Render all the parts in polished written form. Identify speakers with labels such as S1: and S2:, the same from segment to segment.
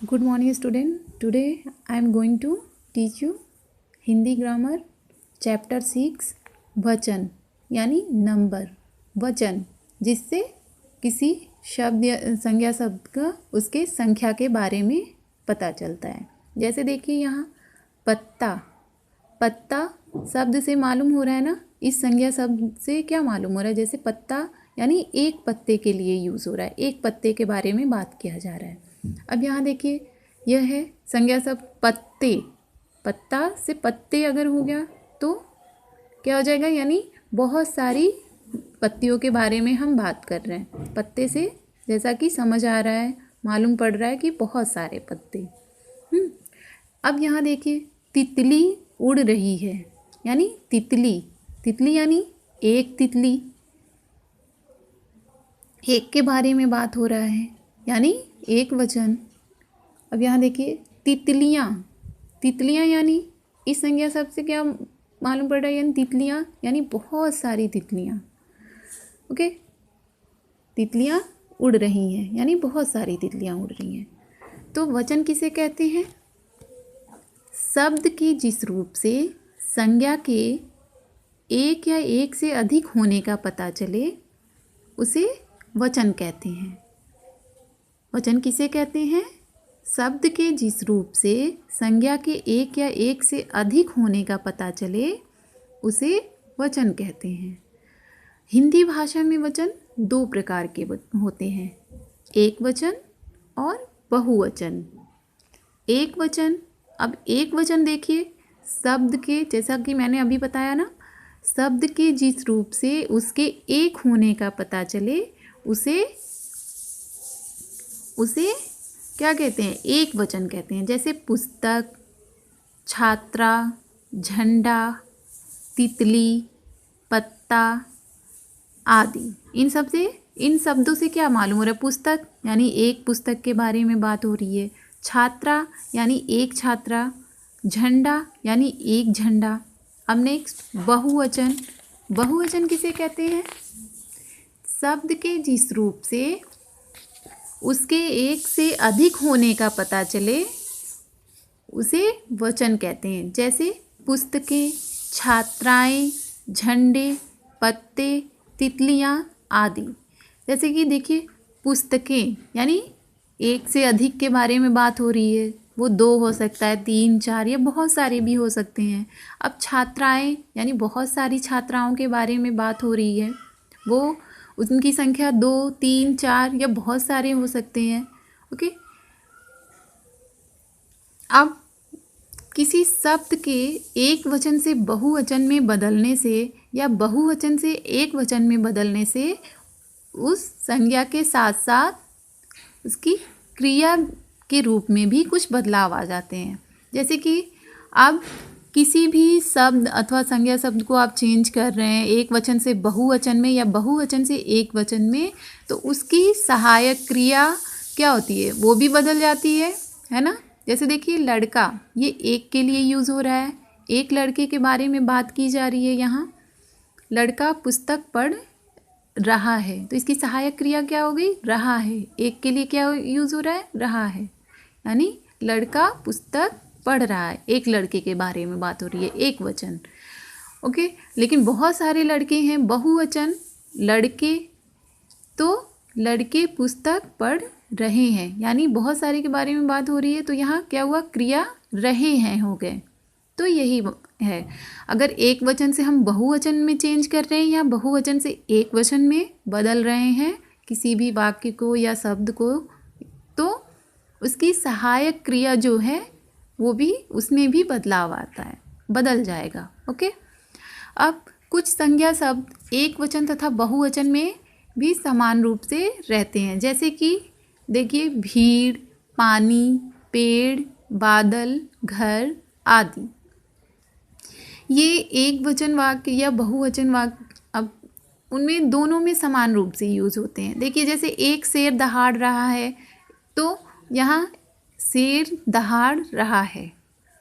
S1: Good morning student. Today I am going to teach you Hindi grammar chapter 6 वचन यानी number वचन जिससे किसी शब्द या संज्ञा शब्द का उसके संख्या के बारे में पता चलता है। जैसे देखिए यहाँ पत्ता पत्ता शब्द से मालूम हो रहा है ना, इस संज्ञा शब्द से क्या मालूम हो रहा है, जैसे पत्ता यानी एक पत्ते के लिए यूज़ हो रहा है, एक पत्ते के बारे में बात किया जा रहा है। अब यहाँ देखिए यह है संज्ञा शब्द पत्ते, पत्ता से पत्ते अगर हो गया तो क्या हो जाएगा, यानी बहुत सारी पत्तियों के बारे में हम बात कर रहे हैं। पत्ते से जैसा कि समझ आ रहा है, मालूम पड़ रहा है कि बहुत सारे पत्ते। अब यहाँ देखिए तितली उड़ रही है, यानी तितली तितली यानी एक तितली, एक के बारे में बात हो रहा है यानी एक वचन। अब यहाँ देखिए तितलियाँ तितलियाँ यानी इस संज्ञा शब्द से क्या मालूम पड़ रहा है, यानी तितलियाँ यानी बहुत सारी तितलियाँ। ओके, तितलियाँ उड़ रही हैं यानी बहुत सारी तितलियाँ उड़ रही हैं। तो वचन किसे कहते हैं? शब्द के जिस रूप से संज्ञा के एक या एक से अधिक होने का पता चले उसे वचन कहते हैं। वचन किसे कहते हैं? शब्द के जिस रूप से संज्ञा के एक या एक से अधिक होने का पता चले उसे वचन कहते हैं। हिंदी भाषा में वचन दो प्रकार के होते हैं, एक वचन और बहुवचन। एक वचन, अब एक वचन देखिए शब्द के, जैसा कि मैंने अभी बताया ना, शब्द के जिस रूप से उसके एक होने का पता चले उसे क्या कहते हैं? एक वचन कहते हैं। जैसे पुस्तक, छात्रा, झंडा, तितली, पत्ता आदि। इन शब्दों से क्या मालूम हो रहा है? पुस्तक यानी एक पुस्तक के बारे में बात हो रही है, छात्रा यानी एक छात्रा, झंडा यानी एक झंडा। अब नेक्स्ट बहुवचन। बहुवचन किसे कहते हैं? शब्द के जिस रूप से उसके एक से अधिक होने का पता चले उसे वचन कहते हैं। जैसे पुस्तकें, छात्राएं, झंडे, पत्ते, तितलियां आदि। जैसे कि देखिए पुस्तकें यानी एक से अधिक के बारे में बात हो रही है, वो दो हो सकता है, तीन, चार या बहुत सारे भी हो सकते हैं। अब छात्राएं यानी बहुत सारी छात्राओं के बारे में बात हो रही है, वो उनकी संख्या दो, तीन, चार या बहुत सारे हो सकते हैं। ओके, अब किसी शब्द के एक वचन से बहुवचन में बदलने से या बहुवचन से एक वचन में बदलने से उस संज्ञा के साथ साथ उसकी क्रिया के रूप में भी कुछ बदलाव आ जाते हैं। जैसे कि अब किसी भी शब्द अथवा संज्ञा शब्द को आप चेंज कर रहे हैं एक वचन से बहुवचन में या बहुवचन से एक वचन में, तो उसकी सहायक क्रिया क्या होती है, वो भी बदल जाती है ना। जैसे देखिए लड़का, ये एक के लिए यूज़ हो रहा है, एक लड़के के बारे में बात की जा रही है। यहाँ लड़का पुस्तक पढ़ रहा है, तो इसकी सहायक क्रिया क्या हो गई? रहा है। एक के लिए क्या यूज़ हो रहा है? रहा है, यानी लड़का पुस्तक पढ़ रहा है, एक लड़के के बारे में बात हो रही है, एक वचन। ओके, लेकिन बहुत सारे लड़के हैं, बहुवचन लड़के, तो लड़के पुस्तक पढ़ रहे हैं यानी बहुत सारे के बारे में बात हो रही है, तो यहाँ क्या हुआ? क्रिया रहे हैं हो गए। तो यही है, अगर एक वचन से हम बहुवचन में चेंज कर रहे हैं या बहुवचन से एक वचन में बदल रहे हैं किसी भी वाक्य को या शब्द को, तो उसकी सहायक क्रिया जो है वो भी, उसमें भी बदलाव आता है, बदल जाएगा। ओके, अब कुछ संज्ञा शब्द एक वचन तथा बहुवचन में भी समान रूप से रहते हैं। जैसे कि देखिए भीड़, पानी, पेड़, बादल, घर आदि। ये एक वचन वाक्य या बहुवचन वाक्य, अब उनमें दोनों में समान रूप से यूज़ होते हैं। देखिए जैसे एक शेर दहाड़ रहा है, तो यहाँ शेर दहाड़ रहा है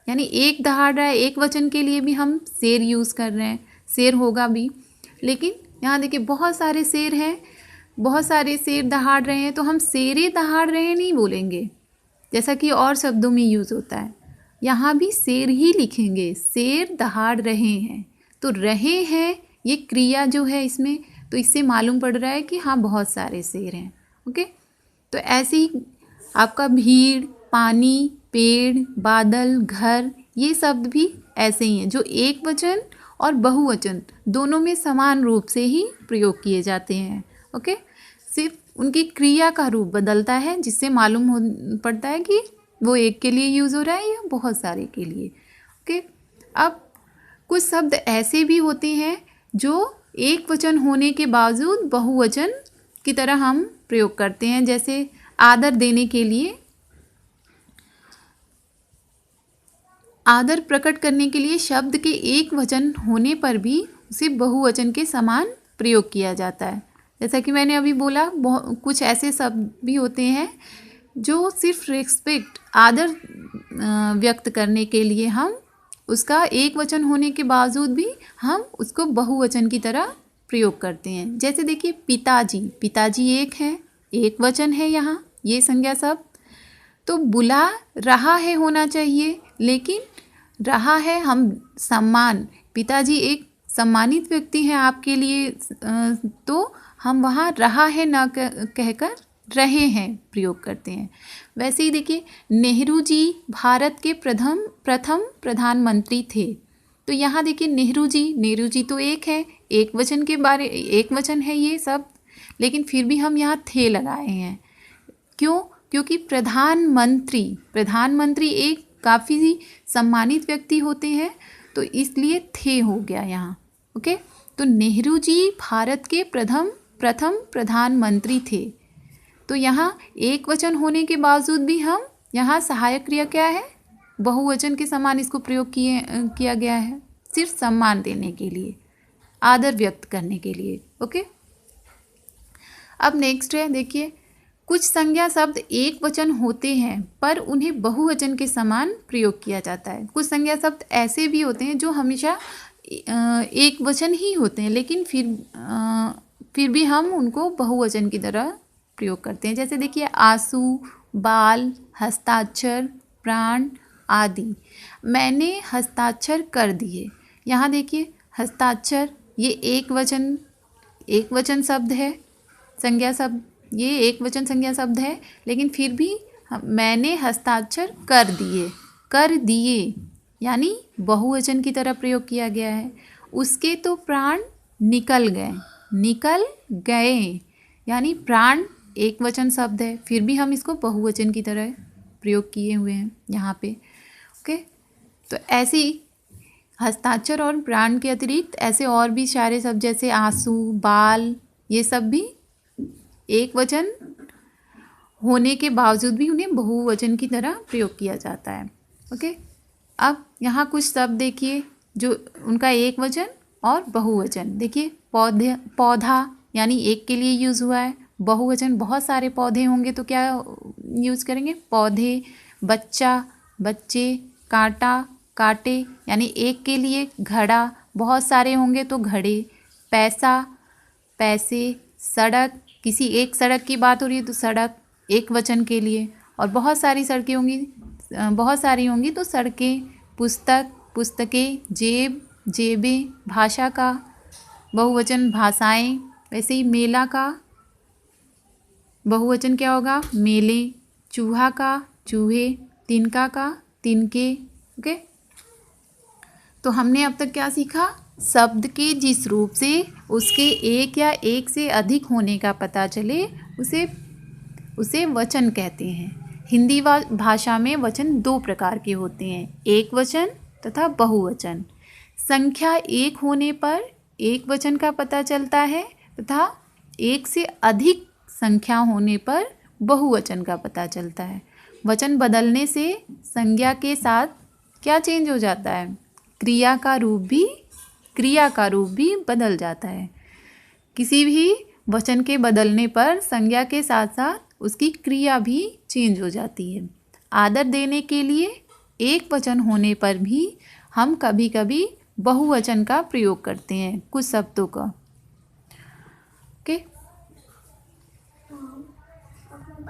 S1: यानी एक दहाड़ रहा है, एक वचन के लिए भी हम शेर यूज़ कर रहे हैं, शेर होगा भी। लेकिन यहाँ देखिए बहुत सारे शेर हैं, बहुत सारे शेर दहाड़ रहे हैं, तो हम शेरे दहाड़ रहे हैं नहीं बोलेंगे, जैसा कि और शब्दों में यूज़ होता है। यहाँ भी शेर ही लिखेंगे, शेर दहाड़ रहे हैं, तो रहे हैं ये क्रिया जो है इसमें, तो इससे मालूम पड़ रहा है कि हाँ बहुत सारे शेर हैं। ओके, तो ऐसे ही आपका भीड़, पानी, पेड़, बादल, घर, ये शब्द भी ऐसे ही हैं जो एक वचन और बहुवचन दोनों में समान रूप से ही प्रयोग किए जाते हैं। ओके, सिर्फ उनकी क्रिया का रूप बदलता है जिससे मालूम हो पड़ता है कि वो एक के लिए यूज़ हो रहा है या बहुत सारे के लिए। ओके, अब कुछ शब्द ऐसे भी होते हैं जो एक वचन होने के बावजूद बहुवचन की तरह हम प्रयोग करते हैं। जैसे आदर देने के लिए, आदर प्रकट करने के लिए शब्द के एक वचन होने पर भी उसे बहुवचन के समान प्रयोग किया जाता है। जैसा कि मैंने अभी बोला, कुछ ऐसे शब्द भी होते हैं जो सिर्फ रिस्पेक्ट, आदर व्यक्त करने के लिए हम उसका एक वचन होने के बावजूद भी हम उसको बहुवचन की तरह प्रयोग करते हैं। जैसे देखिए पिताजी, पिताजी एक है, एक वचन है यहाँ, ये संज्ञा शब्द। तो बुला रहा है होना चाहिए, लेकिन रहा है हम सम्मान, पिताजी एक सम्मानित व्यक्ति हैं आपके लिए, तो हम वहाँ रहा है ना कहकर रहे हैं प्रयोग करते हैं। वैसे ही देखिए नेहरू जी भारत के प्रथम प्रधानमंत्री थे, तो यहाँ देखिए नेहरू जी तो एक है, एक वचन है ये सब, लेकिन फिर भी हम यहाँ थे लगाए हैं। क्यों? क्योंकि प्रधानमंत्री एक काफ़ी सम्मानित व्यक्ति होते हैं, तो इसलिए थे हो गया यहाँ। ओके, तो नेहरू जी भारत के प्रथम प्रधानमंत्री थे, तो यहाँ एक वचन होने के बावजूद भी हम यहाँ सहायक क्रिया क्या है, बहुवचन के समान इसको प्रयोग किया गया है, सिर्फ सम्मान देने के लिए, आदर व्यक्त करने के लिए। ओके, अब नेक्स्ट है देखिए, कुछ संज्ञा शब्द एक वचन होते हैं पर उन्हें बहुवचन के समान प्रयोग किया जाता है। कुछ संज्ञा शब्द ऐसे भी होते हैं जो हमेशा एक वचन ही होते हैं, लेकिन फिर भी हम उनको बहुवचन की तरह प्रयोग करते हैं। जैसे देखिए आंसू, बाल, हस्ताक्षर, प्राण आदि। मैंने हस्ताक्षर कर दिए, यहाँ देखिए हस्ताक्षर ये एक वचन शब्द है, संज्ञा शब्द, ये एक वचन संज्ञा शब्द है, लेकिन फिर भी मैंने हस्ताक्षर कर दिए यानी बहुवचन की तरह प्रयोग किया गया है। उसके तो प्राण निकल गए यानी प्राण एक वचन शब्द है, फिर भी हम इसको बहुवचन की तरह प्रयोग किए हुए हैं यहाँ पे। ओके, तो ऐसे ही हस्ताक्षर और प्राण के अतिरिक्त ऐसे और भी सारे शब्द जैसे आंसू, बाल, ये सब भी एक वचन होने के बावजूद भी उन्हें बहुवचन की तरह प्रयोग किया जाता है। ओके, अब यहाँ कुछ शब्द देखिए जो उनका एक वचन और बहुवचन। देखिए पौधा यानी एक के लिए यूज़ हुआ है, बहुवचन बहुत सारे पौधे होंगे तो क्या यूज़ करेंगे, पौधे। बच्चा, बच्चे। कांटा, कांटे यानी एक के लिए। घड़ा, बहुत सारे होंगे तो घड़े। पैसा, पैसे। सड़क, किसी एक सड़क की बात हो रही है तो सड़क एक वचन के लिए, और बहुत सारी होंगी तो सड़कें। पुस्तक, पुस्तकें। जेब, जेबें। भाषा का बहुवचन भाषाएं। वैसे ही मेला का बहुवचन क्या होगा, मेले। चूहा का चूहे। तिनका का तिनके। ओके, तो हमने अब तक क्या सीखा, शब्द के जिस रूप से उसके एक या एक से अधिक होने का पता चले उसे वचन कहते हैं। हिंदी भाषा में वचन दो प्रकार के होते हैं, एक वचन तथा बहुवचन। संख्या एक होने पर एक वचन का पता चलता है तथा एक से अधिक संख्या होने पर बहुवचन का पता चलता है। वचन बदलने से संज्ञा के साथ क्या चेंज हो जाता है, क्रिया का रूप भी बदल जाता है। किसी भी वचन के बदलने पर संज्ञा के साथ साथ उसकी क्रिया भी चेंज हो जाती है। आदर देने के लिए एक वचन होने पर भी हम कभी कभी बहुवचन का प्रयोग करते हैं कुछ शब्दों का। ओके।